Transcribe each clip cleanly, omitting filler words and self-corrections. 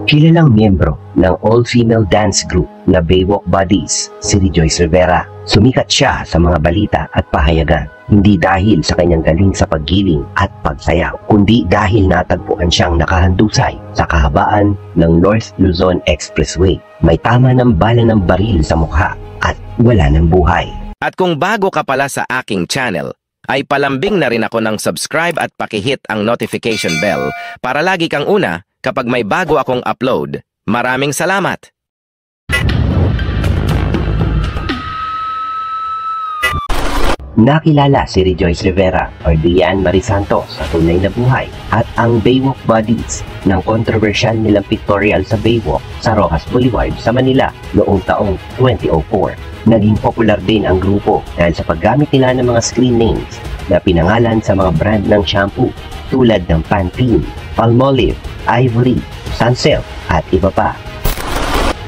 Kilalang miyembro ng all-female dance group na Baywalk Buddies, si Rejoice Rivera. Sumikat siya sa mga balita at pahayagan, hindi dahil sa kanyang galing sa paggiling at pagsayaw, kundi dahil natagpuan siyang nakahandusay sa kahabaan ng North Luzon Expressway. May tama ng bala ng baril sa mukha at wala ng buhay. At kung bago ka pala sa aking channel, ay palambing na rin ako ng subscribe at pakihit ang notification bell para lagi kang una kapag may bago akong upload. Maraming salamat! Nakilala si Rejoice Rivera or Diane Marie Santos sa tunay na buhay at ang Baywalk Buddies ng controversial nilang pictorial sa Baywalk sa Rojas Boulevard sa Manila noong taong 2004. Naging popular din ang grupo dahil sa paggamit nila ng mga screen names na pinangalan sa mga brand ng shampoo tulad ng Pantene, Palmolive, Ivory, Sunsilk at iba pa.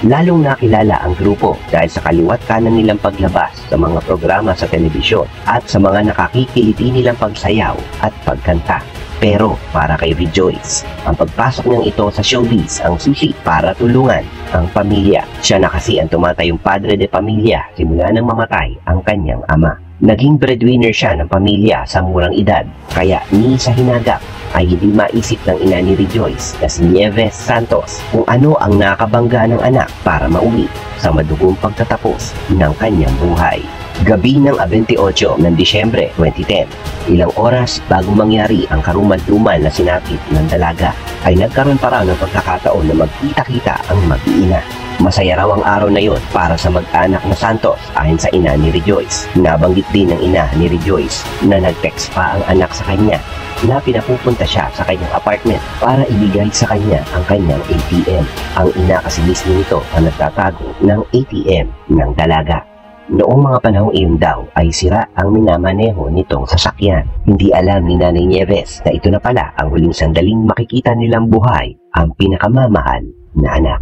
Lalong nakilala ang grupo dahil sa kaliwat kanan nilang paglabas sa mga programa sa telebisyon at sa mga nakakikiliti nilang pagsayaw at pagkanta. Pero para kay Rejoice, ang pagpasok niyang ito sa showbiz ang susi para tulungan ang pamilya. Siya na kasi ang tumatayong padre de pamilya simula nang mamatay ang kanyang ama. Naging breadwinner siya ng pamilya sa murang edad, kaya ni sa hinagap ay hindi maisip ng ina ni Rejoice na si Nieves Santos kung ano ang nakabangga ng anak para mauwi sa madugong pagtatapos ng kanyang buhay. Gabi ng 28 ng Disyembre 2010, ilang oras bago mangyari ang karumal-dumal na sinapit ng dalaga, ay nagkaroon pa raw ng pagkakataon na magkita-kita ang mag-iina. Masaya raw ang araw na yon para sa mag-anak na Santos ayon sa ina ni Rejoice. Nabanggit din ng ina ni Rejoice na nag-text pa ang anak sa kanya na pinapupunta siya sa kanyang apartment para ibigay sa kanya ang kanyang ATM. Ang ina kasi mismo nito ang nagtatago ng ATM ng dalaga. Noong mga panahong iyon daw ay sira ang minamaneho nitong sasakyan. Hindi alam ni Nanay Nieves na ito na pala ang huling sandaling makikita nilang buhay ang pinakamamahal na anak.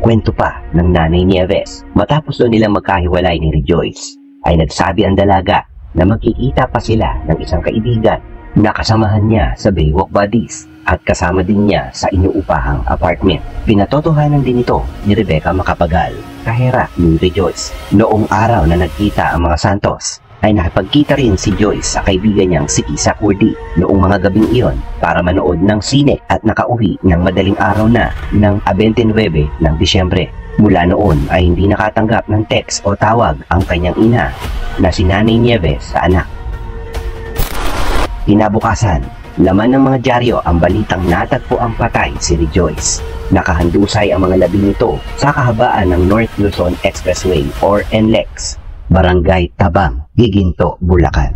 Kwento pa ng Nanay Nieves, matapos doon nilang magkahiwalay ni Rejoice, ay nagsabi ang dalaga na magkikita pa sila ng isang kaibigan na kasamahan niya sa Baywalk Buddies at kasama din niya sa inuupahang apartment. Pinatotohanan din ito ni Rebecca Macapagal, kahera ni Rejoice. Noong araw na nagkita ang mga Santos, ay nakipagkita rin si Joyce sa kaibigan niyang si Kisa Kurdi noong mga gabing iyon para manood ng sine at nakauwi ng madaling araw na ng 29 ng Disyembre. Mula noon ay hindi nakatanggap ng text o tawag ang kanyang ina na si Nanay Nieves sa anak. Kinabukasan, laman ng mga dyaryo ang balitang natagpo ang patay si Rejoice. Nakahandusay ang mga labi nito sa kahabaan ng North Luzon Expressway or NLEX, Barangay Tabang, Giginto, Bulacan.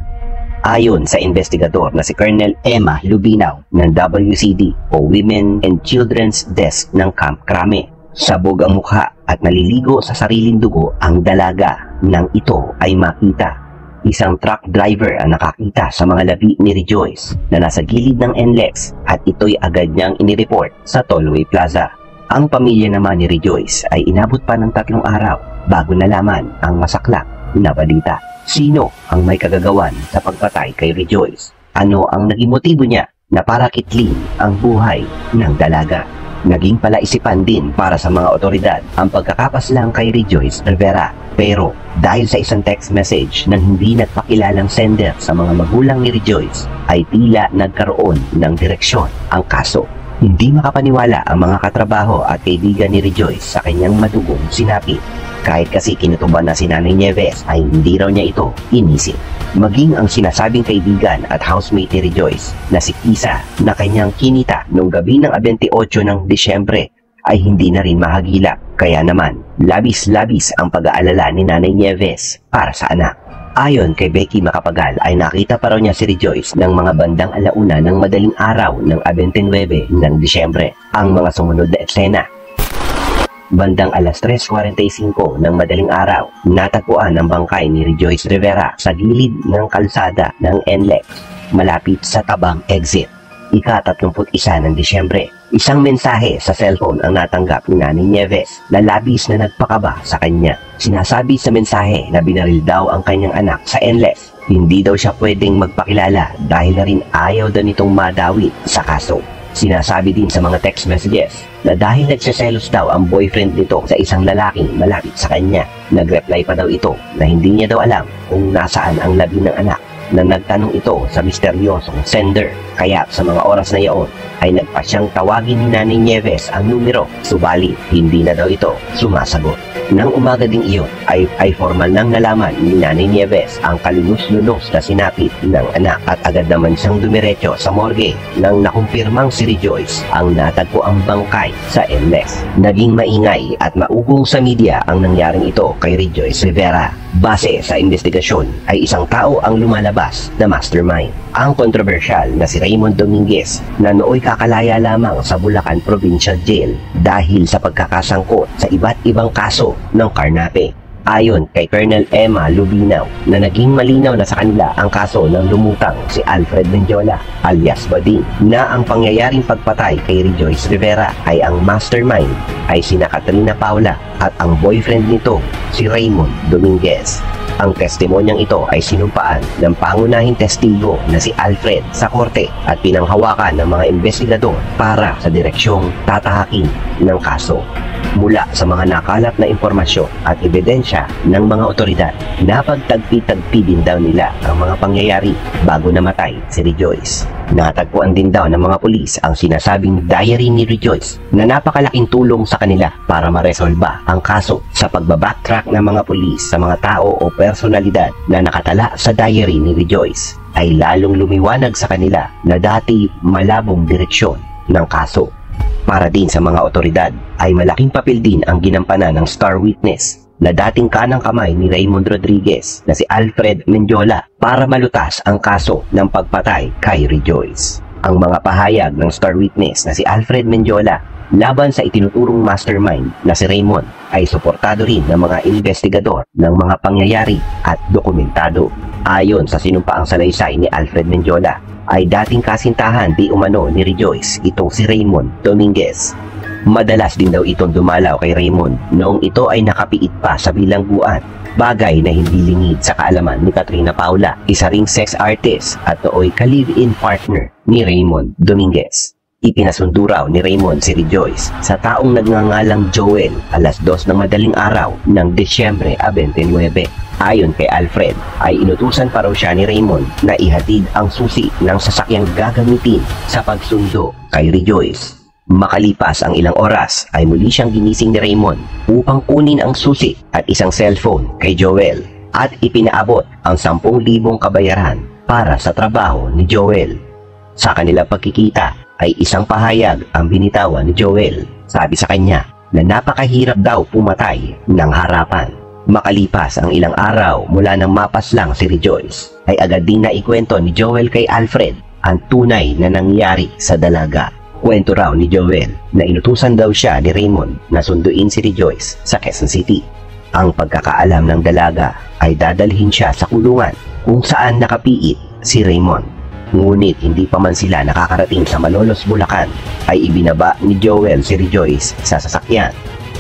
Ayon sa investigador na si Colonel Emma Lubinaw ng WCD o Women and Children's Desk ng Camp Crame, sabog ang mukha at naliligo sa sariling dugo ang dalaga nang ito ay makita. Isang truck driver ang nakakita sa mga labi ni Rejoice na nasa gilid ng NLEX at ito'y agad niyang inireport sa Tollway Plaza. Ang pamilya naman ni Rejoice ay inabot pa ng 3 araw bago nalaman ang masaklap na balita. Sino ang may kagagawan sa pagpatay kay Rejoice? Ano ang naging motibo niya na para kitlin ang buhay ng dalaga? Naging palaisipan din para sa mga otoridad ang pagkakapaslang kay Rejoice Rivera. Pero dahil sa isang text message ng hindi nagpakilalang sender sa mga magulang ni Rejoice, ay tila nagkaroon ng direksyon ang kaso. Hindi makapaniwala ang mga katrabaho at kaibigan ni Rejoice sa kanyang madugong sinapit. Kahit kasi kinutuban na si Nanay Nieves ay hindi raw niya ito inisip. Maging ang sinasabing kaibigan at housemate ni Rejoice na si Kisa na kanyang kinita noong gabi ng 28 ng Disyembre ay hindi na rin mahagilap. Kaya naman, labis-labis ang pag-aalala ni Nanay Nieves para sa anak. Ayon kay Becky Macapagal ay nakita pa raw niya si Rejoice ng mga bandang alauna ng madaling araw ng 29 ng Disyembre. Ang mga sumunod na eksena. Bandang alas 3:45 ng madaling araw, natagpuan ang bangkay ni Rejoice Rivera sa gilid ng kalsada ng NLEX, malapit sa Tabang Exit. Ika-31 ng Disyembre. Isang mensahe sa cellphone ang natanggap ni Nanay Nieves na labis na nagpakaba sa kanya. Sinasabi sa mensahe na binaril daw ang kanyang anak sa NLEX. Hindi daw siya pwedeng magpakilala dahil na rin ayaw daw nitong madawit sa kaso. Sinasabi din sa mga text messages na dahil nagseselos daw ang boyfriend nito sa isang lalaking malapit sa kanya. Nag-reply pa daw ito na hindi niya daw alam kung nasaan ang labi ng anak, na nagtanong ito sa misteryosong sender. Kaya sa mga oras na iyon ay nagpa siyang tawagin ni Nanay Nieves ang numero, subalit hindi na daw ito sumasagot. Nang umaga ding iyon ay formal nang nalaman ni Nanay Nieves ang kalunos-lunos na sinapit ng anak at agad naman siyang dumiretso sa morgue nang nakumpirmang si Rejoice ang natagpo ang bangkay sa LS. Naging maingay at maugong sa media ang nangyaring ito kay Rejoice Rivera. Base sa investigasyon ay isang tao ang lumalabas na mastermind. Ang kontrobersyal na si Raymond Dominguez na nooy kakalaya lamang sa Bulacan Provincial Jail dahil sa pagkakasangkot sa iba't ibang kaso ng karnape. Ayon kay Colonel Emma Lubinaw na naging malinaw na sa kanila ang kaso ng lumutang si Alfred Mendiola alias Bading, na ang pangyayaring pagpatay kay Rejoice Rivera ay ang mastermind ay sina Katrina Paula at ang boyfriend nito si Raymond Dominguez. Ang testimonyang ito ay sinumpaan ng pangunahing testigo na si Alfred sa korte at pinanghawakan ng mga investigador para sa direksyong tatahakin ng kaso. Mula sa mga nakalap na impormasyon at ebidensya ng mga otoridad, napagtagpi-tagpi din daw nila ang mga pangyayari bago namatay si Rejoice. Natagpuan din daw ng mga pulis ang sinasabing diary ni Rejoice na napakalaking tulong sa kanila para maresolba ang kaso. Sa pagbabacktrack ng mga pulis sa mga tao o personalidad na nakatala sa diary ni Rejoice, ay lalong lumiwanag sa kanila na dati malabong direksyon ng kaso. Para din sa mga otoridad ay malaking papel din ang ginampanan ng star witness na dating kanang kamay ni Raymond Rodriguez na si Alfred Mendiola para malutas ang kaso ng pagpatay kay Rejoice. Ang mga pahayag ng star witness na si Alfred Mendiola laban sa itinuturong mastermind na si Raymond ay suportado rin ng mga investigador ng mga pangyayari at dokumentado. Ayon sa sinumpaang salaysay ni Alfred Mendiola, ay dating kasintahan di umano ni Rejoice itong si Raymond Dominguez. Madalas din daw itong dumalaw kay Raymond noong ito ay nakapiit pa sa bilangguan, bagay na hindi lingid sa kaalaman ni Katrina Paula, isa ring sex artist at nooy ka-live-in partner ni Raymond Dominguez. Ipinasundo raw ni Raymond si Rejoice sa taong nagngangalang Joel alas 2 ng madaling araw ng Disyembre 29. Ayon kay Alfred, ay inutusan pa raw siya ni Raymond na ihatid ang susi ng sasakyang gagamitin sa pagsundo kay Rejoice. Makalipas ang ilang oras ay muli siyang ginising ni Raymond upang kunin ang susi at isang cellphone kay Joel at ipinaabot ang 10,000 kabayaran para sa trabaho ni Joel. Sa kanilang pagkikita ay isang pahayag ang binitawan ni Joel. Sabi sa kanya na napakahirap daw pumatay ng harapan. Makalipas ang ilang araw mula nang mapaslang si Rejoice, ay agad din naikwento ni Joel kay Alfred ang tunay na nangyari sa dalaga. Kwento raw ni Joel na inutusan daw siya ni Raymond na sunduin si Rejoice sa Quezon City. Ang pagkakaalam ng dalaga ay dadalhin siya sa kulungan kung saan nakapiit si Raymond. Ngunit hindi pa man sila nakakarating sa Malolos, Bulacan, ay ibinaba ni Joel si Rejoice sa sasakyan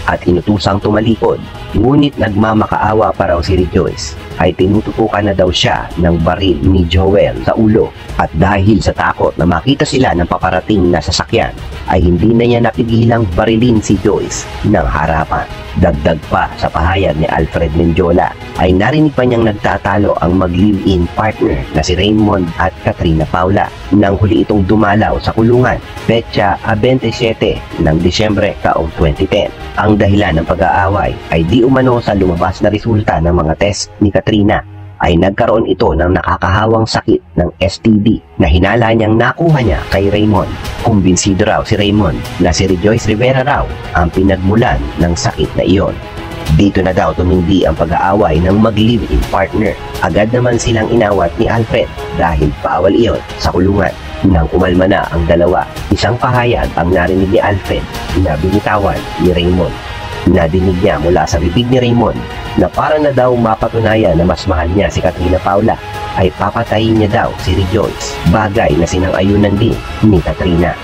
at inutusang tumalikod. Ngunit nagmamakaawa pa raw si Rejoice ay tinututukan na daw siya ng baril ni Joel sa ulo, at dahil sa takot na makita sila ng paparating na sasakyan ay hindi na niya napigilang barilin si Joyce ng harapan. Dagdag pa sa pahayag ni Alfred Mendiola ay narinig pa niyang nagtatalo ang mag-live-in partner na si Raymond at Katrina Paula nang huli itong dumalaw sa kulungan petsa 27 ng Disyembre taong 2010. Ang dahilan ng pag-aaway ay di umano sa lumabas na resulta ng mga test ni Katrina ay nagkaroon ito ng nakakahawang sakit ng STD na hinala niyang nakuha niya kay Raymond. Kumbinsido raw si Raymond na si Rejoice Rivera raw ang pinagmulan ng sakit na iyon. Dito na daw tumindi ang pag-aaway ng mag-live-in partner. Agad naman silang inawat ni Alfred dahil paawal iyon sa kulungan. Nang kumalma na ang dalawa, isang pahayag ang narinig ni Alfred na binitawan ni Raymond. Nadinig niya mula sa bibig ni Raymond na para na daw mapatunayan na mas mahal niya si Katrina Paula ay papatayin niya daw si Rejoice, bagay na sinang-ayunan din ni Katrina.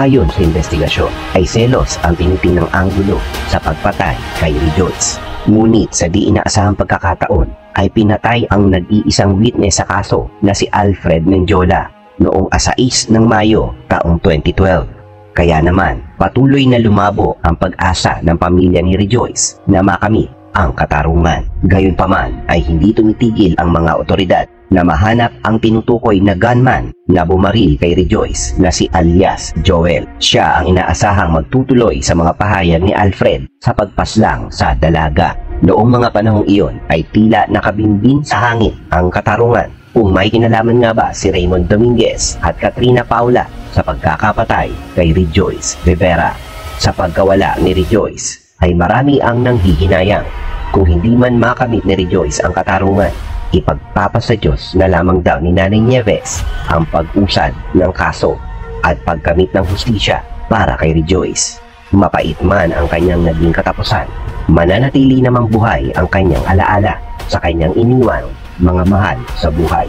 Ayon sa investigasyon ay selos ang tinitinang anggulo sa pagpatay kay Rejoice. Ngunit sa di inaasahang pagkakataon ay pinatay ang nag-iisang witness sa kaso na si Alfred Mendiola. noong 6 ng Mayo taong 2012. Kaya naman, patuloy na lumabo ang pag-asa ng pamilya ni Rejoice na makamit ang katarungan. Gayunpaman ay hindi tumitigil ang mga otoridad na mahanap ang tinutukoy na gunman na bumaril kay Rejoice na si alias Joel. Siya ang inaasahang magtutuloy sa mga pahayag ni Alfred sa pagpaslang sa dalaga. Noong mga panahong iyon ay tila nakabinbin sa hangin ang katarungan kung may kinalaman nga ba si Raymond Dominguez at Katrina Paula sa pagkakapatay kay Rejoice Rivera. Sa pagkawala ni Rejoice ay marami ang nanghihinayang. Kung hindi man makamit ni Rejoice ang katarungan, ipagpapasa Diyos na lamang daw ni Nanay Nieves ang pag-usad ng kaso at pagkamit ng hustisya para kay Rejoice. Mapait man ang kanyang naging katapusan, mananatili namang buhay ang kanyang alaala sa kanyang iniwang mga mahal sa buhay.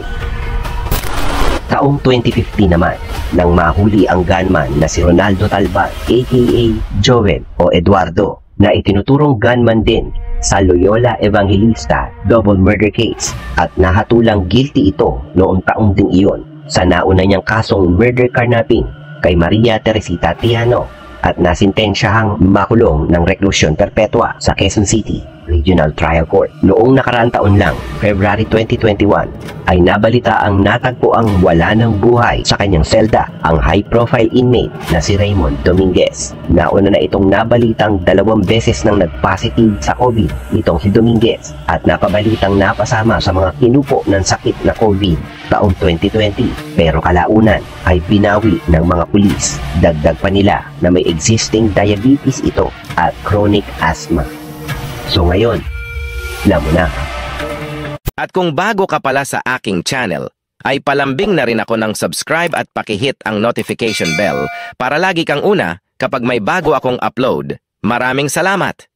Taong 2015 naman, nang mahuli ang gunman na si Ronaldo Talban aka Joel o Eduardo na itinuturong gunman din sa Loyola Evangelista double murder case at nahatulang guilty ito noong taong ding iyon sa nauna niyang kasong murder carnapping kay Maria Teresita Tiano at nasintensyahang makulong ng reklusyon perpetua sa Quezon City Regional Trial Court. Noong nakaraang taon lang, February 2021, ay nabalita ang natagpo ang wala ng buhay sa kanyang selda ang high-profile inmate na si Raymond Dominguez. Nauna na itong nabalitang 2 beses nang nag-positive sa COVID itong si Dominguez at napabalitang napasama sa mga kinupo ng sakit na COVID taong 2020. Pero kalaunan ay binawi ng mga pulis. Dagdag pa nila na may existing diabetes ito at chronic asthma. So ngayon, alam mo na. At kung bago ka pala sa aking channel, ay palambing na rin ako ng subscribe at pakihit ang notification bell para lagi kang una kapag may bago akong upload. Maraming salamat!